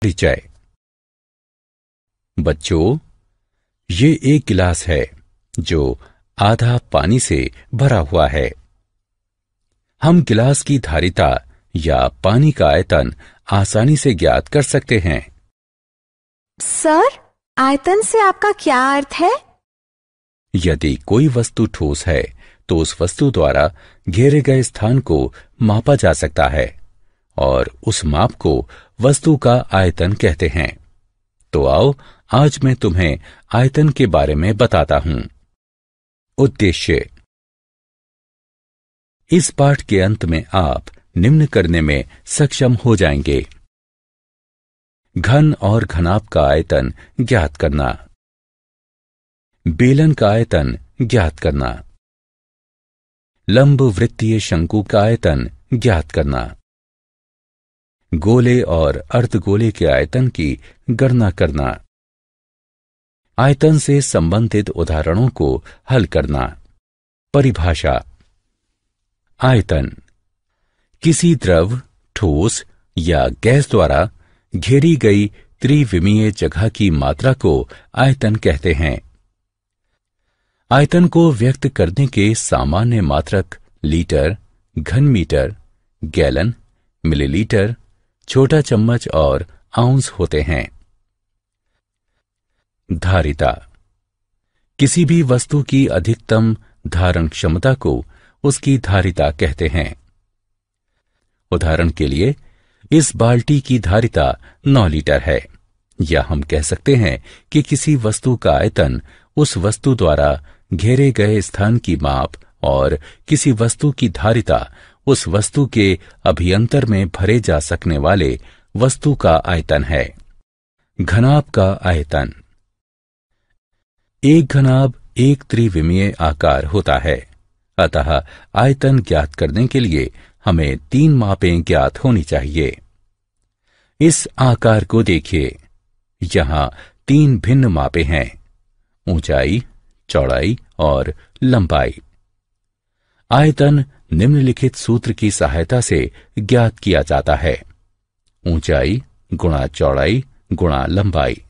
परिचय। बच्चों, ये एक गिलास है जो आधा पानी से भरा हुआ है। हम गिलास की धारिता या पानी का आयतन आसानी से ज्ञात कर सकते हैं। सर, आयतन से आपका क्या अर्थ है? यदि कोई वस्तु ठोस है तो उस वस्तु द्वारा घेरे गए स्थान को मापा जा सकता है और उस माप को वस्तु का आयतन कहते हैं। तो आओ आज मैं तुम्हें आयतन के बारे में बताता हूं। उद्देश्य। इस पाठ के अंत में आप निम्न करने में सक्षम हो जाएंगे। घन और घनाभ का आयतन ज्ञात करना, बेलन का आयतन ज्ञात करना, लंब वृत्तीय शंकु का आयतन ज्ञात करना, गोले और अर्धगोले के आयतन की गणना करना, आयतन से संबंधित उदाहरणों को हल करना। परिभाषा। आयतन किसी द्रव, ठोस या गैस द्वारा घेरी गई त्रिविमीय जगह की मात्रा को आयतन कहते हैं। आयतन को व्यक्त करने के सामान्य मात्रक लीटर, घन मीटर, गैलन, मिलीलीटर, छोटा चम्मच और आउंस होते हैं। धारिता किसी भी वस्तु की अधिकतम धारण क्षमता को उसकी धारिता कहते हैं। उदाहरण के लिए, इस बाल्टी की धारिता 9 लीटर है, या हम कह सकते हैं कि किसी वस्तु का आयतन उस वस्तु द्वारा घेरे गए स्थान की माप और किसी वस्तु की धारिता उस वस्तु के अभियंतर में भरे जा सकने वाले वस्तु का आयतन है। घनाभ का आयतन। एक घनाभ एक त्रिविमीय आकार होता है, अतः आयतन ज्ञात करने के लिए हमें 3 मापें ज्ञात होनी चाहिए। इस आकार को देखिए, यहां 3 भिन्न मापें हैं: ऊंचाई, चौड़ाई और लंबाई। आयतन निम्नलिखित सूत्र की सहायता से ज्ञात किया जाता है: ऊंचाई गुणा चौड़ाई गुणा लंबाई,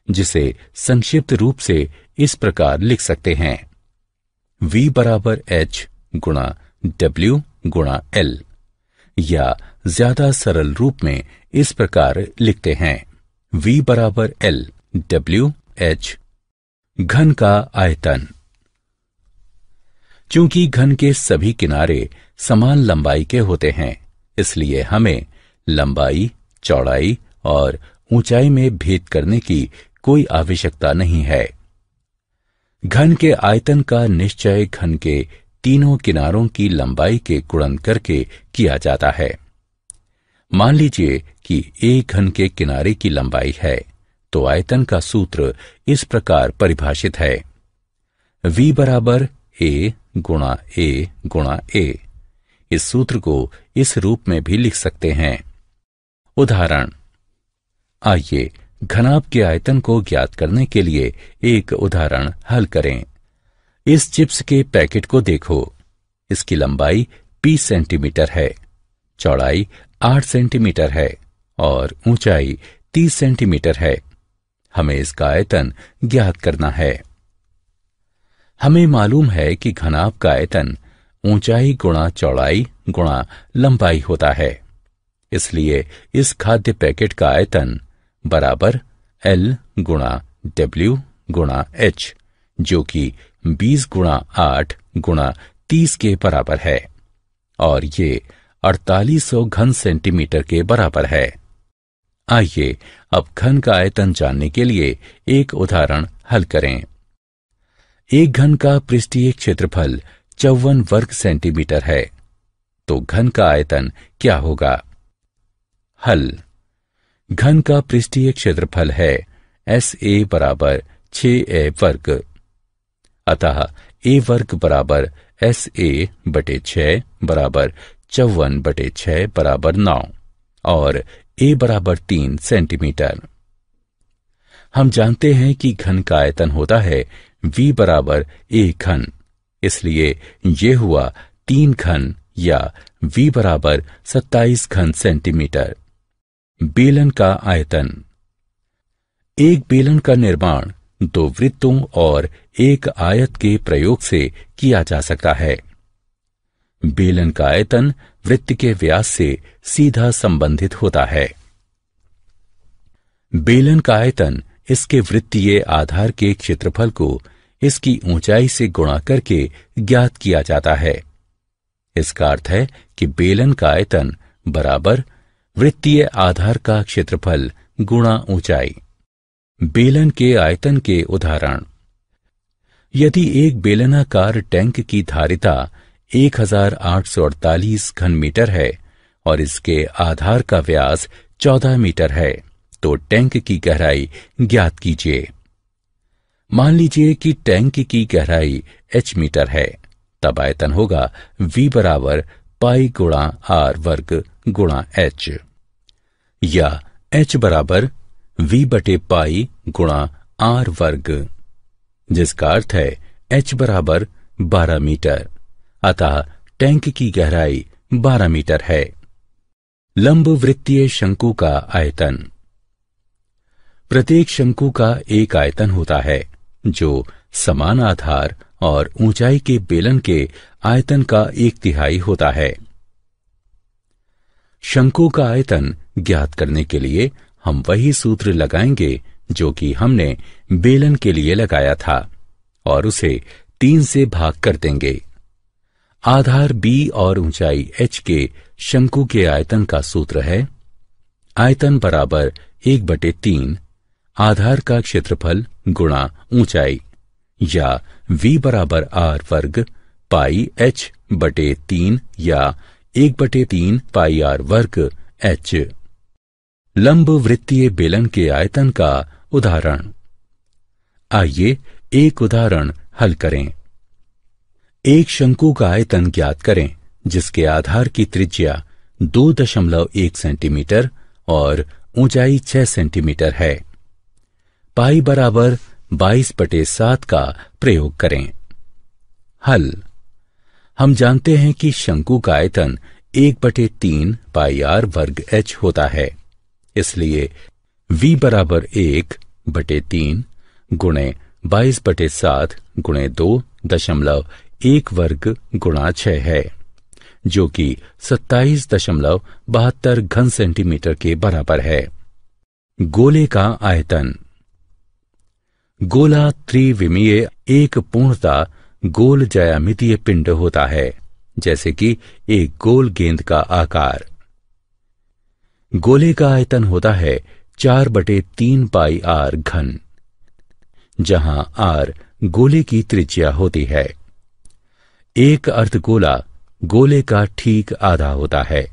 जिसे संक्षिप्त रूप से इस प्रकार लिख सकते हैं: V बराबर H गुणा W गुणा L, या ज्यादा सरल रूप में इस प्रकार लिखते हैं: V बराबर L W H। घन का आयतन। चूंकि घन के सभी किनारे समान लंबाई के होते हैं, इसलिए हमें लंबाई, चौड़ाई और ऊंचाई में भेद करने की कोई आवश्यकता नहीं है। घन के आयतन का निश्चय घन के तीनों किनारों की लंबाई के गुणन करके किया जाता है। मान लीजिए कि एक घन के किनारे की लंबाई है, तो आयतन का सूत्र इस प्रकार परिभाषित है: V बराबर A गुणा A गुणा A। इस सूत्र को इस रूप में भी लिख सकते हैं। उदाहरण। आइए घनाभ के आयतन को ज्ञात करने के लिए एक उदाहरण हल करें। इस चिप्स के पैकेट को देखो। इसकी लंबाई 20 सेंटीमीटर है, चौड़ाई 8 सेंटीमीटर है और ऊंचाई 30 सेंटीमीटर है। हमें इसका आयतन ज्ञात करना है। हमें मालूम है कि घनाभ का आयतन ऊंचाई गुणा चौड़ाई गुणा लंबाई होता है, इसलिए इस खाद्य पैकेट का आयतन बराबर L गुणा W गुणा H, जो कि 20 गुणा 8 गुणा 30 के बराबर है, और ये 4800 घन सेंटीमीटर के बराबर है। आइए अब घन का आयतन जानने के लिए एक उदाहरण हल करें। एक घन का पृष्ठीय क्षेत्रफल 54 वर्ग सेंटीमीटर है, तो घन का आयतन क्या होगा? हल। घन का पृष्ठीय क्षेत्रफल है SA बराबर 6A वर्ग, अतः A वर्ग बराबर SA बटे 6 बराबर 54 बटे 6 बराबर 9 और A बराबर 3 सेंटीमीटर। हम जानते हैं कि घन का आयतन होता है V बराबर A घन, इसलिए ये हुआ 3 घन या V बराबर 27 घन सेंटीमीटर। बेलन का आयतन। एक बेलन का निर्माण दो वृत्तों और एक आयत के प्रयोग से किया जा सकता है। बेलन का आयतन वृत्त के व्यास से सीधा संबंधित होता है। बेलन का आयतन इसके वृत्तीय आधार के क्षेत्रफल को इसकी ऊंचाई से गुणा करके ज्ञात किया जाता है। इसका अर्थ है कि बेलन का आयतन बराबर वृत्तीय आधार का क्षेत्रफल गुणा ऊंचाई। बेलन के आयतन के उदाहरण। यदि एक बेलनाकार टैंक की धारिता 1848 घन मीटर है और इसके आधार का व्यास 14 मीटर है, तो टैंक की गहराई ज्ञात कीजिए। मान लीजिए कि टैंक की गहराई h मीटर है, तब आयतन होगा V बराबर पाई गुणा R वर्ग गुणा h, या h बराबर V बटे पाई गुणा R वर्ग, जिसका अर्थ है h बराबर 12 मीटर। अतः टैंक की गहराई 12 मीटर है। लंब वृत्तीय शंकु का आयतन। प्रत्येक शंकु का एक आयतन होता है जो समान आधार और ऊंचाई के बेलन के आयतन का 1/3 होता है। शंकु का आयतन ज्ञात करने के लिए हम वही सूत्र लगाएंगे जो कि हमने बेलन के लिए लगाया था और उसे 3 से भाग कर देंगे। आधार b और ऊंचाई h के शंकु के आयतन का सूत्र है आयतन बराबर 1/3 आधार का क्षेत्रफल गुणा ऊंचाई, या v बराबर r वर्ग पाई h बटे 3 या 1/3 पाई r वर्ग h। लंब वृत्तीय बेलन के आयतन का उदाहरण। आइए एक उदाहरण हल करें। एक शंकु का आयतन ज्ञात करें जिसके आधार की त्रिज्या 2.1 सेंटीमीटर और ऊंचाई 6 सेंटीमीटर है। पाई बराबर 22/7 का प्रयोग करें। हल। हम जानते हैं कि शंकु का आयतन 1/3 पाई r वर्ग h होता है, इसलिए v बराबर 1/3 गुणे 22/7 गुणे 2.1 वर्ग गुणा 6 है, जो कि 27.72 घन सेंटीमीटर के बराबर है। गोले का आयतन। गोला त्रिविमीय एक पूर्णतः गोल ज्यामितीय पिंड होता है, जैसे कि एक गोल गेंद का आकार। गोले का आयतन होता है 4/3 पाई r घन, जहां r गोले की त्रिज्या होती है। एक अर्धगोला गोले का ठीक आधा होता है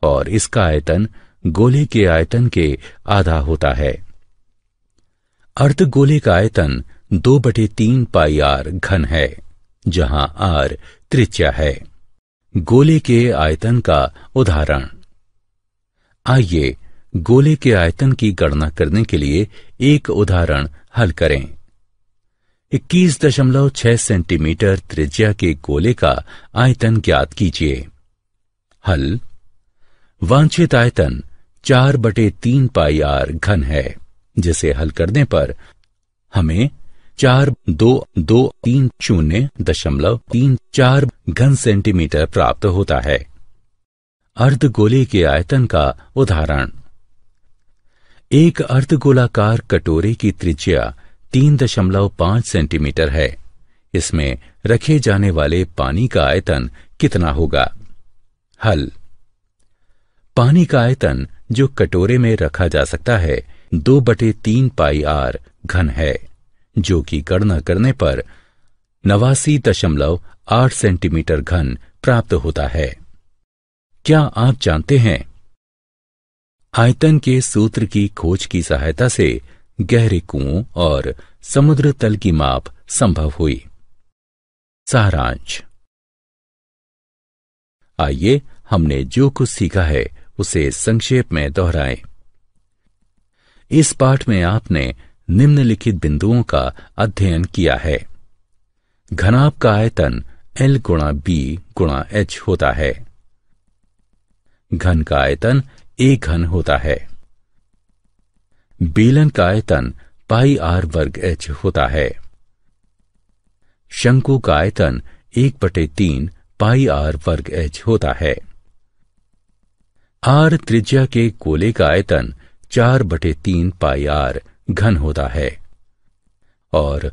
और इसका आयतन गोले के आयतन के आधा होता है। अर्धगोले का आयतन 2/3 पाई r घन है, जहां r त्रिज्या है। गोले के आयतन का उदाहरण। आइए गोले के आयतन की गणना करने के लिए एक उदाहरण हल करें। 21.6 सेंटीमीटर त्रिज्या के गोले का आयतन ज्ञात कीजिए। हल। वांछित आयतन 4/3 पाई r घन है, जिसे हल करने पर हमें 42230.34 घन सेंटीमीटर प्राप्त होता है। अर्धगोले के आयतन का उदाहरण। एक अर्धगोलाकार कटोरे की त्रिज्या 3.5 सेंटीमीटर है। इसमें रखे जाने वाले पानी का आयतन कितना होगा? हल। पानी का आयतन जो कटोरे में रखा जा सकता है 2/3 पाई r घन है, जो कि गणना करने पर 89.8 सेंटीमीटर घन प्राप्त होता है। क्या आप जानते हैं? आयतन के सूत्र की खोज की सहायता से गहरे कुओं और समुद्र तल की माप संभव हुई। सारांश। आइए हमने जो कुछ सीखा है उसे संक्षेप में दोहराएं। इस पाठ में आपने निम्नलिखित बिंदुओं का अध्ययन किया है। घनाभ का आयतन L गुणा B गुणा H होता है। घन का आयतन A घन होता है। बेलन का आयतन पाई आर वर्ग एच होता है। शंकु का आयतन 1/3 पाई आर वर्ग एच होता है। आर त्रिज्या के गोले का आयतन 4/3 पाई आर घन होता है और